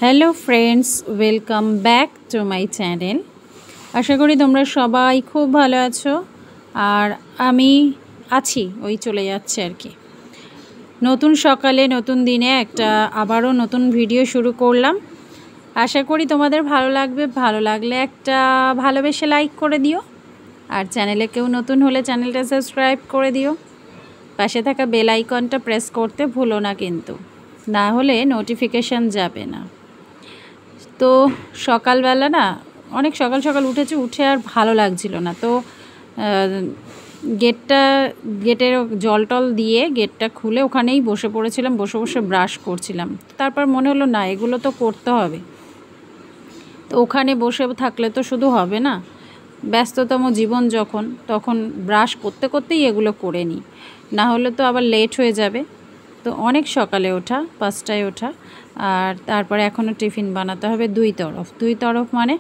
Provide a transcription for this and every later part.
Hello friends, welcome back to my channel. আশা করি তোমরা সবাই খুব ভালো আছো, আর আমি আছি, ওই চলে যাচ্ছে আর কি। নতুন সকালে নতুন দিনে একটা আবারও নতুন ভিডিও শুরু করলাম। আশা করি তোমাদের ভালো লাগবে। ভালো লাগলে একটা ভালোবেসে লাইক করে দিও, আর চ্যানেলে কেউ নতুন হলে চ্যানেলটা সাবস্ক্রাইব করে দিও। পাশে থাকা বেল আইকনটা প্রেস করতে ভুলো না, কিন্তু না হলে নোটিফিকেশান যাবে না। তো সকালবেলা না, অনেক সকাল সকাল উঠেছি, উঠে আর ভালো লাগছিল না। তো গেটের জল টল দিয়ে গেটটা খুলে ওখানেই বসে পড়েছিলাম, বসে বসে ব্রাশ করছিলাম। তারপর মনে হলো না, এগুলো তো করতে হবে। তো ওখানে বসে থাকলে তো শুধু হবে না, ব্যস্ততম জীবন যখন, তখন ব্রাশ করতে করতেই এগুলো করে নিই, না হলে তো আবার লেট হয়ে যাবে। তো অনেক সকালে ওঠা, 5টায় ওঠা, আর তারপরে এখনও টিফিন বানাতে হবে দুই তরফ মানে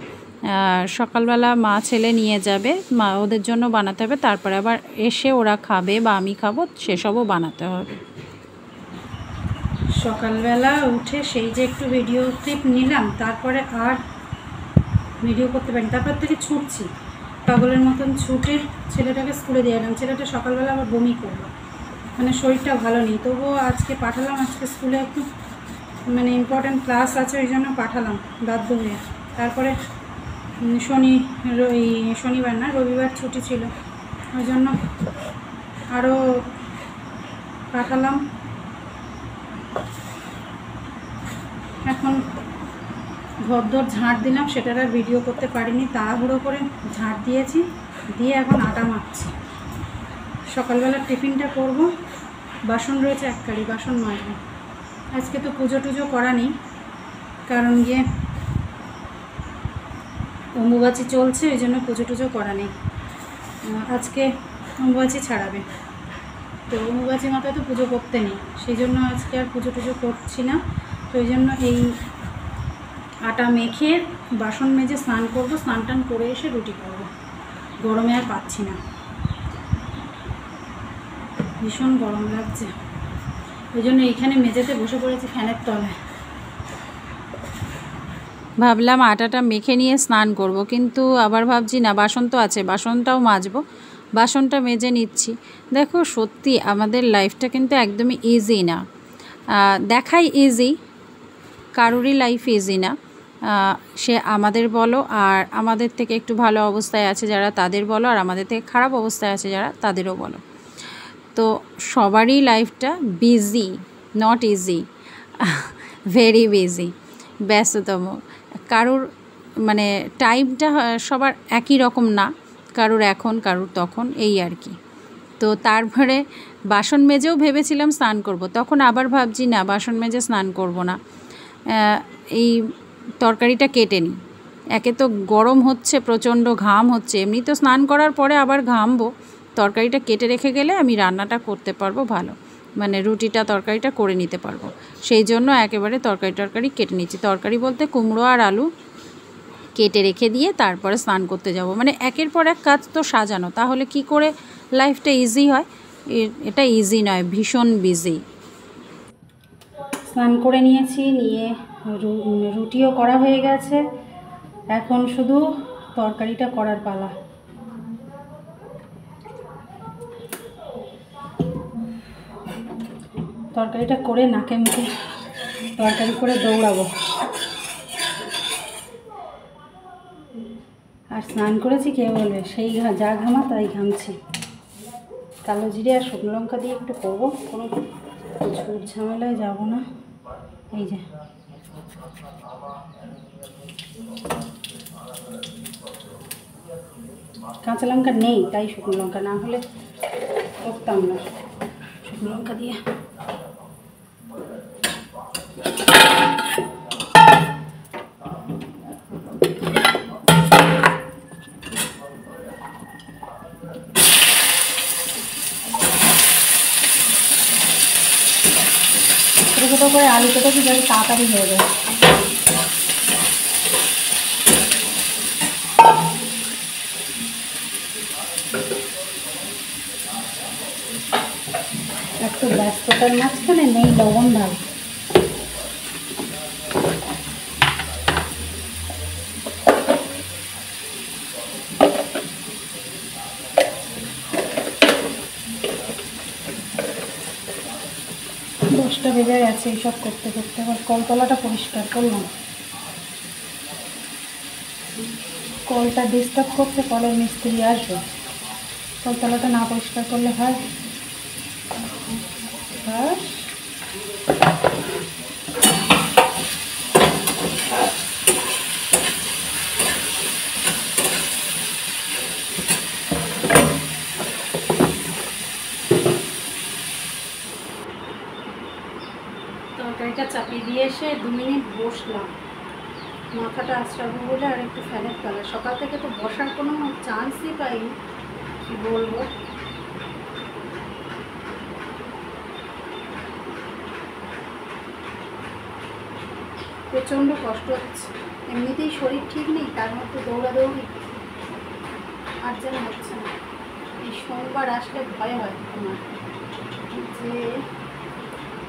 সকালবেলা মা ছেলে নিয়ে যাবে, মা ওদের জন্য বানাতে হবে, তারপরে আবার এসে ওরা খাবে বা আমি খাবো, সেসবও বানাতে হবে। সকালবেলা উঠে সেই যে একটু ভিডিও ক্লিপ নিলাম, তারপরে আর ভিডিও করতে পারিনি। তারপর থেকে ছুটছি, পাগলের মতন ছুটে ছেলেটাকে স্কুলে দিয়ে এলাম। ছেলেটা সকালবেলা আবার বমি করলো, মানে শরীরটা ভালো নেই, তবুও আজকে পাঠালাম। আজকে স্কুলে একটু মানে ইম্পর্ট্যান্ট ক্লাস আছে, ওই জন্য পাঠালাম বাধ্য হয়ে। তারপরে শনিবার না, রবিবার ছুটি ছিল, ওই জন্য আরও পাঠালাম। এখন ঘরদোর ঝাঁট দিলাম, সেটার আর ভিডিও করতে পারিনি, তাড়াহুড়ো করে ঝাঁট দিয়েছি, দিয়ে এখন আটা মাখছি। সকালবেলা টিফিনটা করব, বাসন রয়েছে এক কারি, বাসন মাজবো। আজকে তো পুজো টুজো করা নেই, কারণ গিয়ে অম্বুবাচী চলছে, ওই জন্য পুজো টুজো করা নেই। আজকে অম্বুবাচী ছাড়াবে, তো অম্বুবাচী মাথায় তো পুজো করতে নেই, সেই জন্য আজকে আর পুজো টুজো করছি না। তো ওই জন্য এই আটা মেখে বাসন মেজে স্নান করব, স্নান টান করে এসে রুটি করব। গরমে আর পাচ্ছি না, ভীষণ গরম লাগছে, ওই জন্য এইখানে মেঝেতে বসে পড়েছি ফ্যানের তলায়। ভাবলাম আটাটা মেখে নিয়ে স্নান করব, কিন্তু আবার ভাবছি না, বাসন তো আছে, বাসনটাও মাজবো। বাসনটা মেজে নিচ্ছি। দেখো, সত্যি আমাদের লাইফটা কিন্তু একদমই ইজি না। দেখাই ইজি, কারোরই লাইফ ইজি না। সে আমাদের বলো, আর আমাদের থেকে একটু ভালো অবস্থায় আছে যারা, তাদের বলো, আর আমাদের থেকে খারাপ অবস্থায় আছে যারা, তাদেরও বলো। তো সবারই লাইফটা busy, not easy, very busy, ব্যস্ততম। কারোর মানে টাইমটা সবার একই রকম না, কারোর এখন, কারোর তখন, এই আর কি। তো তারপরে বাসন মেজেও ভেবেছিলাম স্নান করব, তখন আবার ভাবছি না, বাসন মেজে স্নান করব না, এই তরকারিটা কেটে নিই। একে তো গরম হচ্ছে, প্রচণ্ড ঘাম হচ্ছে, এমনি তো স্নান করার পরে আবার ঘামবো, তরকারিটা কেটে রেখে গেলে আমি রান্নাটা করতে পারবো ভালো, মানে রুটিটা তরকারিটা করে নিতে পারবো। সেই জন্য একেবারে তরকারি কেটে নিচ্ছি। তরকারি বলতে কুমড়ো আর আলু কেটে রেখে দিয়ে তারপরে স্নান করতে যাব। মানে একের পর এক কাজ তো সাজানো, তাহলে কি করে লাইফটা ইজি হয়? এটা ইজি নয়, ভীষণ বিজি। স্নান করে নিয়েছি, নিয়ে রুটিও করা হয়ে গেছে, এখন শুধু তরকারিটা করার পালা। তরকারিটা করে নাকে মুখে তরকারি করে দৌড়াবো। আর স্নান করেছি কে বলবে, সেই যা ঘামা তাই ঘামছি। কালো জিরে আর শুকনো লঙ্কা দিয়ে একটু করবো, কোনো ঝুট ঝামেলায় যাবো না। এই যে কাঁচা লঙ্কা নেই, তাই শুকনো লঙ্কা, না হলে করতাম না। শুকনো লঙ্কা দিয়ে ছোটো ছোটো করে আলু কেটেছি, যাতে তাড়াতাড়ি হয়ে যায়। একটু ব্যস্ততার মাঝখানে নেই লবণ ঢাল। বেজে গেছে এইসব করতে করতে। আবার কলতলাটা পরিষ্কার করলাম, কলটা ডিস্টার্ব করছে, কলের মিস্ত্রি আসবে, কলতলাটা না পরিষ্কার করলে হয়। ব্যাস তরকারিটা চাপিয়ে দিয়ে এসে 2 মিনিট বসলাম, মাথাটা আঁচড়াবো বলে। আর একটু ফ্যানের তলা, সকাল থেকে তো বসার কোনো চান্সই পাইনি, কি বলবো। প্রচণ্ড কষ্ট হচ্ছে, এমনিতেই শরীর ঠিক নেই, তার মধ্যে দৌড়াদৌড়ি আর যেন হচ্ছে না। এই সোমবার আসলে ভয় হয় আমার, যে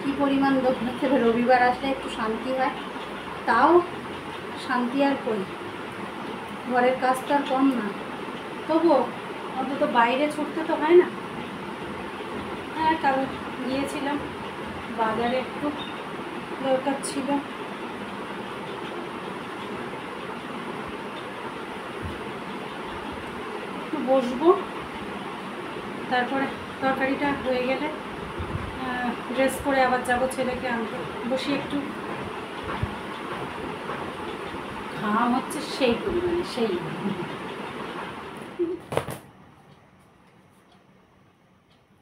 কী পরিমাণ দৌড়াতে হবে। রবিবার আসলে একটু শান্তি হয়, তাও শান্তি আর করি, ঘরের কাজ তো আর কম না, তবুও অন্তত বাইরে ছুটতে তো হয় না। হ্যাঁ, কাল গিয়েছিলাম বাজারে, একটু দরকার ছিল। একটু বসবো, তারপরে তরকারিটা হয়ে গেলে ড্রেস করে আবার যাব ছেলেকে আনতে। বসি একটু, ঘাম হচ্ছে সেই পরিমাণে, সেই।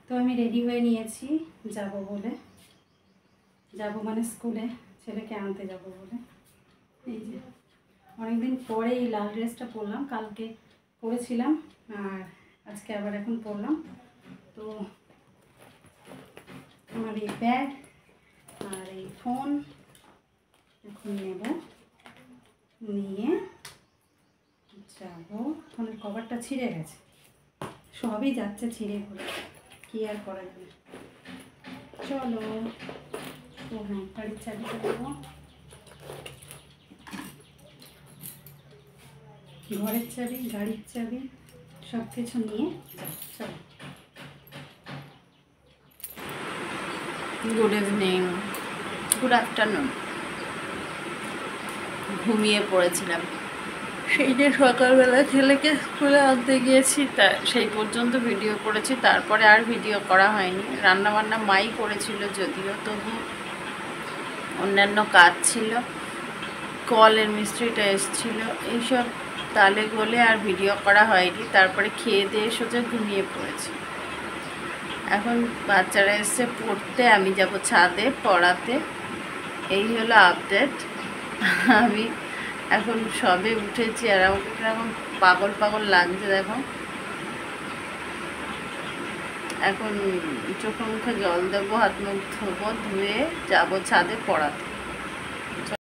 তো আমি রেডি হয়ে নিয়েছি, যাব বলে, যাব মানে স্কুলে ছেলেকে আনতে যাব বলে। এই যে অনেকদিন পরে এই লাল ড্রেসটা পরলাম, কালকে পরেছিলাম আর আজকে আবার এখন পরলাম। তো আমার এই ব্যাগ আর এই ফোন এখন নেব, নিয়ে যাবো। ফোনের কভারটা ছিঁড়ে গেছে, সবই যাচ্ছে ছিঁড়ে করে, কি আর করা যাবে। চলো। তো হ্যাঁ, গাড়ির চাবিটা দেবো, ঘরের চাবি, গাড়ির চাবি, সব কিছু নিয়ে চলো। Good evening, good afternoon. ঘুমিয়ে পড়েছিলাম, সেই যে সকালবেলা ছেলেকে স্কুলে আনতে গিয়েছি, তা সেই পর্যন্ত ভিডিও করেছি, তারপরে আর ভিডিও করা হয়নি। রান্নাবান্না মাই করেছিল যদিও, তবু অন্যান্য কাজ ছিল, কলের মিস্ত্রিটা এসেছিল, এইসব তালে গোলে আর ভিডিও করা হয়নি। তারপরে খেয়ে দিয়ে সোজা ঘুমিয়ে পড়েছি। এখন বাচ্চারা এসে পড়তে, আমি যাব ছাদে পড়াতে। এই হলো আপডেট। আমি এখন সবে উঠেছি আর আমাকে এখন পাগল পাগল লাগছে। দেখো, এখন চোখে মুখে জল দেবো, হাত মুখ ধোবো, ধুয়ে যাবো ছাদে পড়াতে।